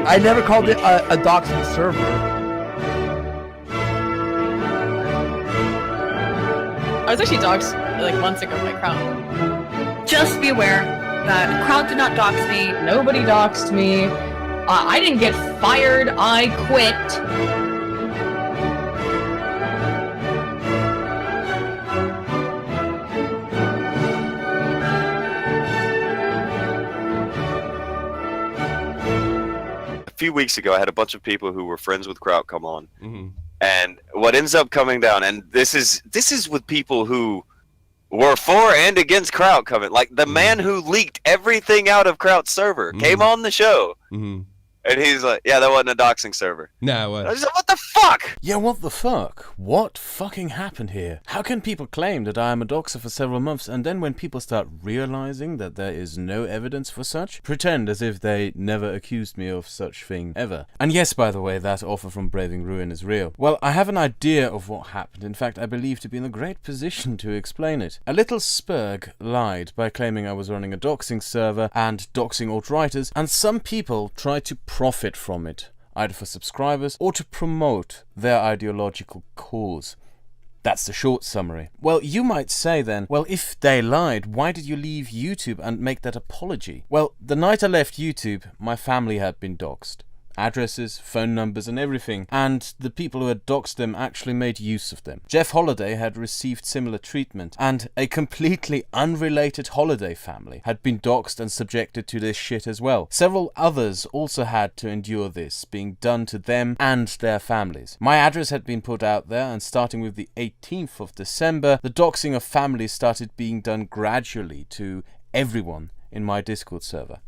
I never called it a doxing server. I was actually doxed like months ago by Kraut. Just be aware that Kraut did not dox me. Nobody doxed me. I didn't get fired. I quit. A few weeks ago, I had a bunch of people who were friends with Kraut come on, and what ends up coming down, and this is with people who were for and against Kraut coming. Like the man who leaked everything out of Kraut's server came on the show, and he's like, "Yeah, that wasn't a doxing server." No, I was like, "What the fuck?" Yeah, what the fuck? What fucking happened here? How can people claim that I am a doxer for several months, and then when people start realizing that there is no evidence for such, pretend as if they never accused me of such thing ever? And yes, by the way, that offer from Braving Ruin is real. Well, I have an idea of what happened. In fact, I believe to be in a great position to explain it. A little spurg lied by claiming I was running a doxing server and doxing alt-writers, and some people tried to profit from it, either for subscribers or to promote their ideological cause. That's the short summary. Well, you might say then, well, if they lied, why did you leave YouTube and make that apology? Well, the night I left YouTube, my family had been doxed. Addresses, phone numbers and everything, and the people who had doxed them actually made use of them. Jeff Holiday had received similar treatment, and a completely unrelated Holiday family had been doxed and subjected to this shit as well. Several others also had to endure this being done to them and their families. My address had been put out there, and starting with the 18th of December, the doxing of families started being done gradually to everyone in my Discord server.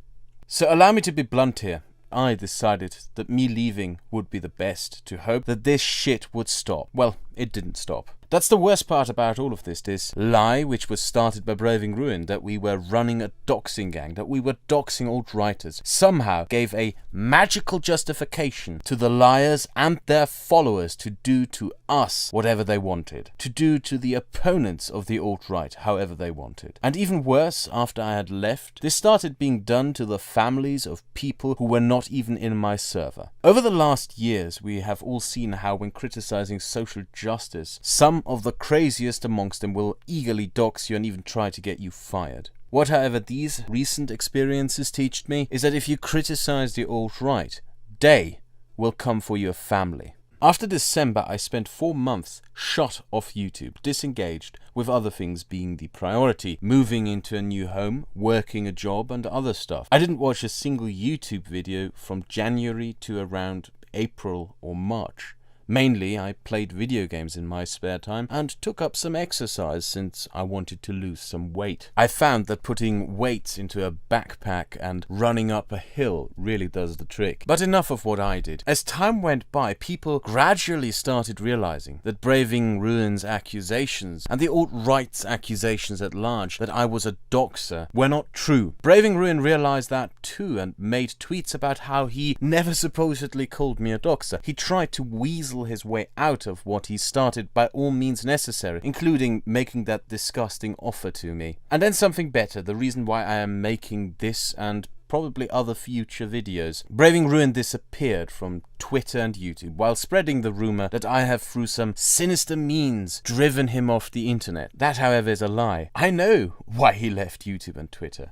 So allow me to be blunt here. I decided that me leaving would be the best, to hope that this shit would stop. Well, it didn't stop. That's the worst part about all of this lie which was started by Braving Ruin, that we were running a doxing gang, that we were doxing alt-writers, somehow gave a magical justification to the liars and their followers to do to us whatever they wanted, to do to the opponents of the alt-right however they wanted. And even worse, after I had left, this started being done to the families of people who were not even in my server. Over the last years, we have all seen how when criticizing social justice, some of the craziest amongst them will eagerly dox you and even try to get you fired. What, however, these recent experiences teach me is that if you criticize the alt-right, they will come for your family. After December, I spent 4 months shut off YouTube, disengaged, with other things being the priority, moving into a new home, working a job and other stuff. I didn't watch a single YouTube video from January to around April or March. Mainly, I played video games in my spare time and took up some exercise since I wanted to lose some weight. I found that putting weights into a backpack and running up a hill really does the trick. But enough of what I did. As time went by, people gradually started realizing that Braving Ruin's accusations and the alt-right's accusations at large that I was a doxer were not true. Braving Ruin realized that too and made tweets about how he never supposedly called me a doxer. He tried to weasel his way out of what he started by all means necessary, including making that disgusting offer to me. And then something better, the reason why I am making this and probably other future videos. Braving Ruin disappeared from Twitter and YouTube while spreading the rumor that I have through some sinister means driven him off the internet. That, however, is a lie. I know why he left YouTube and Twitter.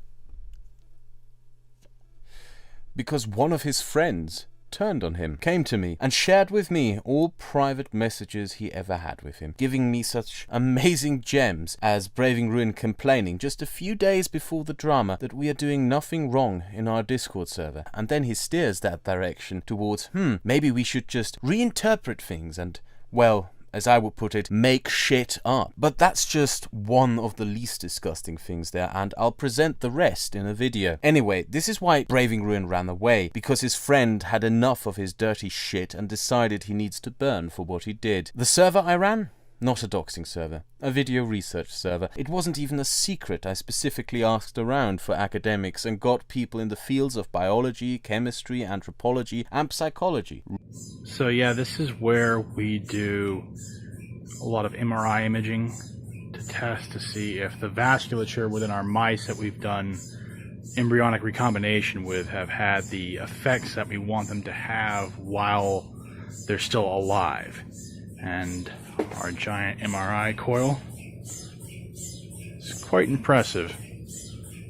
Because one of his friends turned on him, came to me, and shared with me all private messages he ever had with him, giving me such amazing gems as Braving Ruin complaining just a few days before the drama that we are doing nothing wrong in our Discord server, and then he steers that direction towards, maybe we should just reinterpret things and, well, as I would put it, make shit up. But that's just one of the least disgusting things there, and I'll present the rest in a video. Anyway, this is why Braving Ruin ran away, because his friend had enough of his dirty shit and decided he needs to burn for what he did. The server I ran? Not a doxing server, a video research server. It wasn't even a secret. I specifically asked around for academics and got people in the fields of biology, chemistry, anthropology, and psychology. So yeah, this is where we do a lot of MRI imaging to test to see if the vasculature within our mice that we've done embryonic recombination with have had the effects that we want them to have while they're still alive. And our giant MRI coil is quite impressive.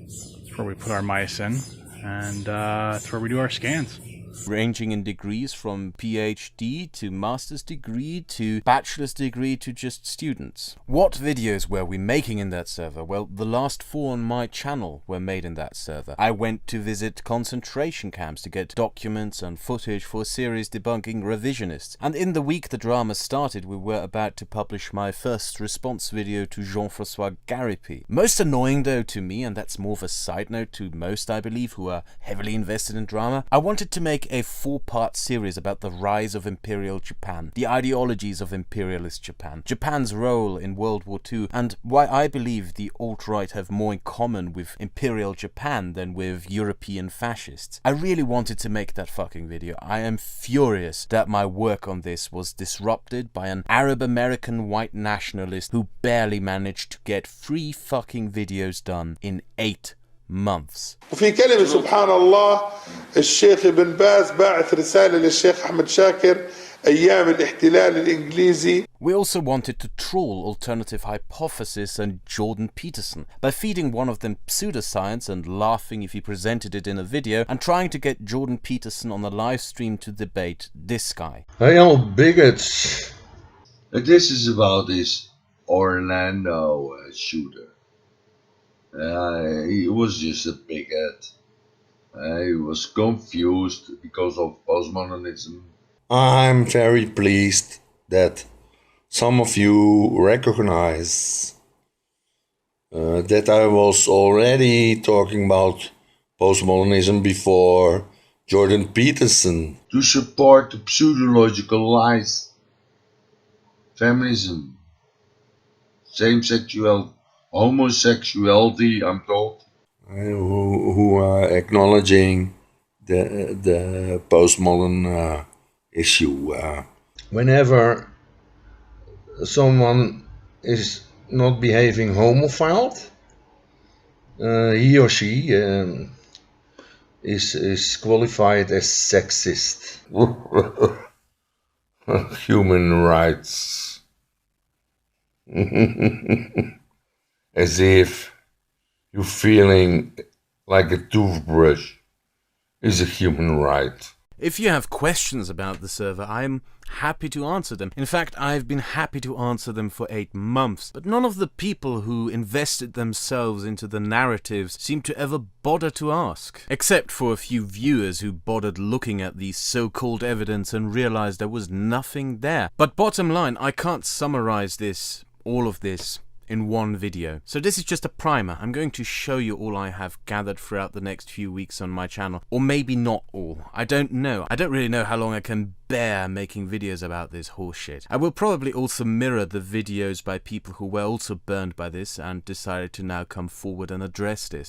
That's where we put our mice in, and that's where we do our scans. Ranging in degrees from PhD to master's degree to bachelor's degree to just students. What videos were we making in that server? Well, the last 4 on my channel were made in that server. I went to visit concentration camps to get documents and footage for a series debunking revisionists. And in the week the drama started, we were about to publish my first response video to Jean-François Garipi. Most annoying though to me, and that's more of a side note to most I believe who are heavily invested in drama, I wanted to make a 4-part series about the rise of Imperial Japan, the ideologies of imperialist Japan, Japan's role in World War II, and why I believe the alt-right have more in common with Imperial Japan than with European fascists. I really wanted to make that fucking video. I am furious that my work on this was disrupted by an Arab-American white nationalist who barely managed to get 3 fucking videos done in 8 months. وفي كلمة سبحان الله الشيخ ابن باز باعث رسالة للشيخ أحمد شاكر أيام الاحتلال الإنجليزي. We also wanted to troll Alternative Hypothesis and Jordan Peterson by feeding one of them pseudoscience and laughing if he presented it in a video, and trying to get Jordan Peterson on a live stream to debate this guy. Hey, old bigots! This is about this Orlando shooter. He was just a bigot. He was confused because of postmodernism. I'm very pleased that some of you recognize that I was already talking about postmodernism before Jordan Peterson. To support the pseudological lies. Feminism. Same-sexuality. Homosexuality, I'm told. Who are acknowledging the postmodern issue. Whenever someone is not behaving homophile, he or she is qualified as sexist. Human rights. As if you're feeling like a toothbrush is a human right. If you have questions about the server, I'm happy to answer them. In fact, I've been happy to answer them for 8 months, but none of the people who invested themselves into the narratives seem to ever bother to ask. Except for a few viewers who bothered looking at the so-called evidence and realized there was nothing there. But bottom line, I can't summarize all of this, in one video. So this is just a primer. I'm going to show you all I have gathered throughout the next few weeks on my channel. Or maybe not all. I don't know. I don't really know how long I can bear making videos about this horseshit. I will probably also mirror the videos by people who were also burned by this and decided to now come forward and address this.